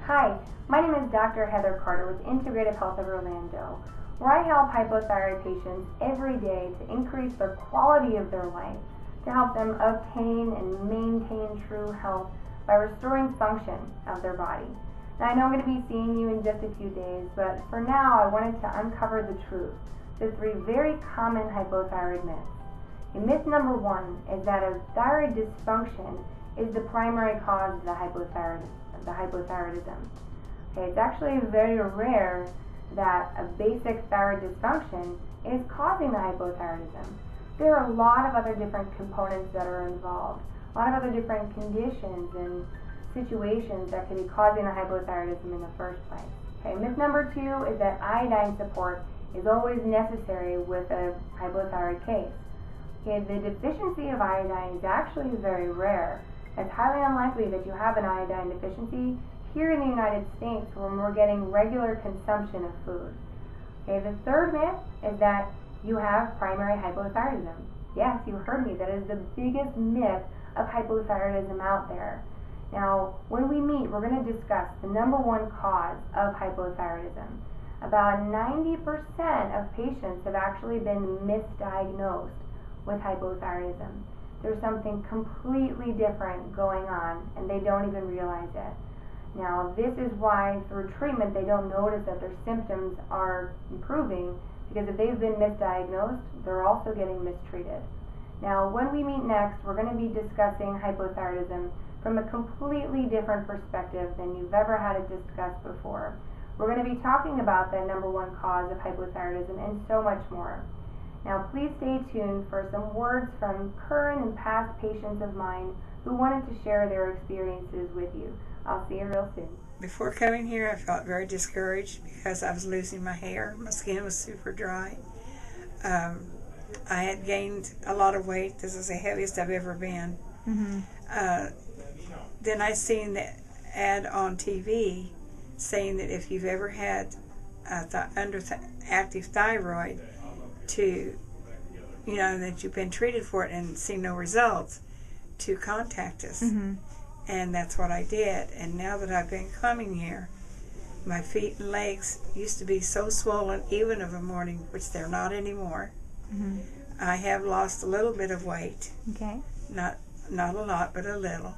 Hi, my name is Dr. Heather Carter with Integrative Health of Orlando, where I help hypothyroid patients every day to increase the quality of their life, to help them obtain and maintain true health by restoring function of their body. Now, I know I'm going to be seeing you in just a few days, but for now I wanted to uncover the truth, the 3 very common hypothyroid myths. And myth number 1 is that a thyroid dysfunction is the primary cause of the hypothyroidism. Okay, it's actually very rare that a basic thyroid dysfunction is causing the hypothyroidism. There are a lot of other different components that are involved, a lot of other different conditions and situations that could be causing the hypothyroidism in the first place. Okay, myth number 2 is that iodine support is always necessary with a hypothyroid case. Okay, the deficiency of iodine is actually very rare. It's highly unlikely that you have an iodine deficiency here in the United States when we're getting regular consumption of food. Okay, the third myth is that you have primary hypothyroidism. Yes, you heard me. That is the biggest myth of hypothyroidism out there. Now, when we meet, we're going to discuss the number 1 cause of hypothyroidism. About 90% of patients have actually been misdiagnosed with hypothyroidism. There's something completely different going on, and they don't even realize it. Now, this is why through treatment they don't notice that their symptoms are improving, because if they've been misdiagnosed, they're also getting mistreated. Now, when we meet next, we're going to be discussing hypothyroidism from a completely different perspective than you've ever had it discussed before. We're going to be talking about the number 1 cause of hypothyroidism and so much more. Now, please stay tuned for some words from current and past patients of mine who wanted to share their experiences with you. I'll see you real soon. Before coming here, I felt very discouraged because I was losing my hair. My skin was super dry. I had gained a lot of weight. This is the heaviest I've ever been. Mm-hmm. Then I seen the ad on TV saying that if you've ever had active thyroid, that you've been treated for it and seen no results, to contact us. Mm-hmm. And that's what I did. And now that I've been coming here, my feet and legs used to be so swollen even of a morning, which they're not anymore. Mm-hmm. I have lost a little bit of weight. Okay. Not a lot, but a little.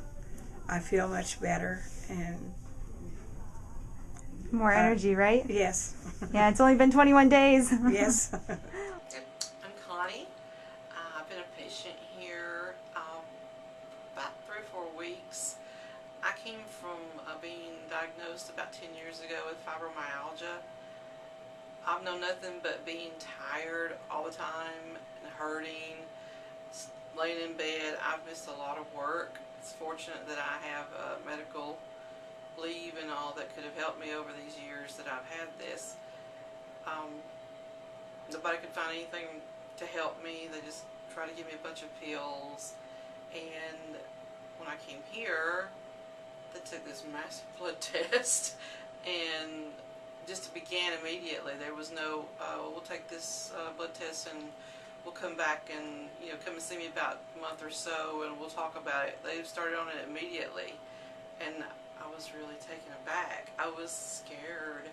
I feel much better and more energy, right? Yes. Yeah, it's only been 21 days. Yes. I'm Connie. I've been a patient here about 3 or 4 weeks. I came from being diagnosed about 10 years ago with fibromyalgia. I've known nothing but being tired all the time and hurting, laying in bed. I've missed a lot of work. It's fortunate that I have medical leave and all that could have helped me over these years that I've had this. Nobody could find anything to help me. They just tried to give me a bunch of pills. And when I came here, they took this massive blood test and just began immediately. There was no, we'll take this blood test and we'll come back and come and see me about a month or so and we'll talk about it. They started on it immediately, and I was really taken aback. I was scared,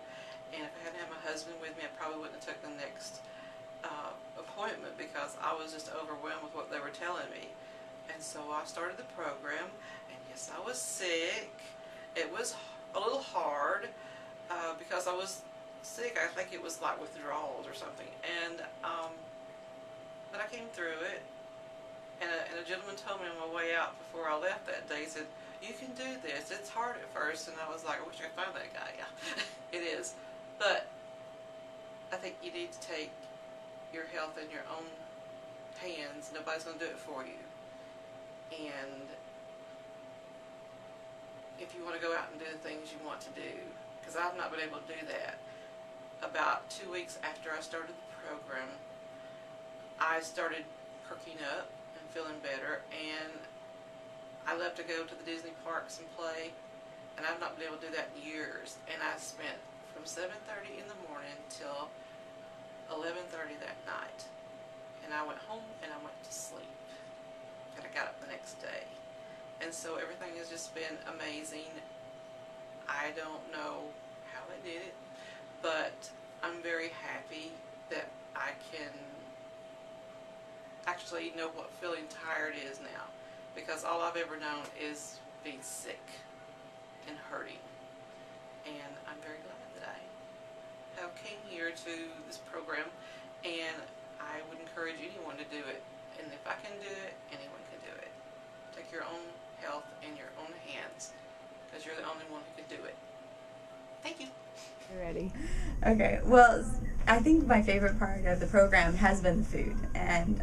and if I hadn't had my husband with me, I probably wouldn't have took the next appointment because I was just overwhelmed with what they were telling me. And so I started the program, and yes, I was sick. It was a little hard because I was sick. I think it was like withdrawals or something. And but I came through it, and a gentleman told me on my way out before I left that day, he said, "You can do this. It's hard at first." And I was like, I wish I could find that guy. Yeah, it is. But I think you need to take your health in your own hands. Nobody's going to do it for you. And if you want to go out and do the things you want to do, because I've not been able to do that. About 2 weeks after I started the program, I started perking up and feeling better, and I love to go to the Disney parks and play, and I've not been able to do that in years. And I spent from 7:30 in the morning till 11:30 that night, and I went home and I went to sleep, and I got up the next day. And so everything has just been amazing. I I don't know how they did it, but I'm very happy that I can actually know what feeling tired is now, because all I've ever known is being sick and hurting. And I'm very glad that I have came here to this program, and I would encourage anyone to do it. And if I can do it, anyone can do it. Take your own health in your own hands, because you're the only one who can do it. Thank you. You're ready. Okay, well, I think my favorite part of the program has been the food, and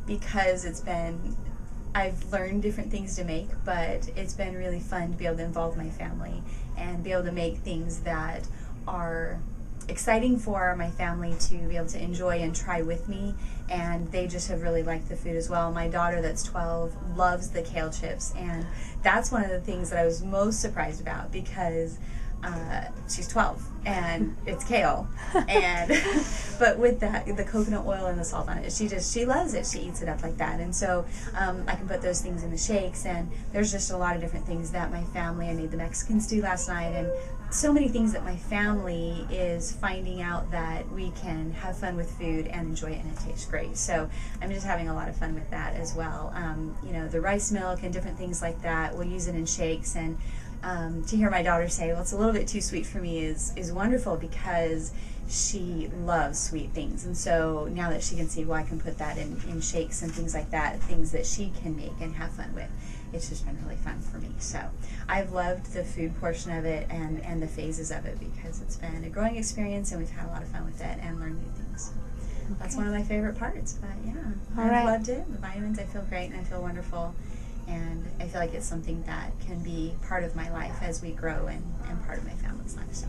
because I've learned different things to make, but it's been really fun to be able to involve my family and be able to make things that are exciting for my family to be able to enjoy and try with me, and they just have really liked the food as well. My daughter, that's 12, loves the kale chips, and that's one of the things that I was most surprised about, because she's 12 and it's kale, and but with the coconut oil and the salt on it, she loves it. She eats it up like that. And so I can put those things in the shakes, and there's just a lot of different things that my family, I made the Mexican stew last night, and so many things that my family is finding out that we can have fun with food and enjoy it, and it tastes great. So I'm just having a lot of fun with that as well. You know, the rice milk and different things like that, we'll use it in shakes, and to hear my daughter say, well, it's a little bit too sweet for me is wonderful, because she loves sweet things. And so now that she can see, well, I can put that in shakes and things like that, things that she can make and have fun with, it's just been really fun for me. So I've loved the food portion of it and the phases of it, because it's been a growing experience, and we've had a lot of fun with it and learned new things. Okay. That's one of my favorite parts, but yeah, I've loved it. The vitamins, I feel great and I feel wonderful. And I feel like it's something that can be part of my life as we grow and part of my family's life. So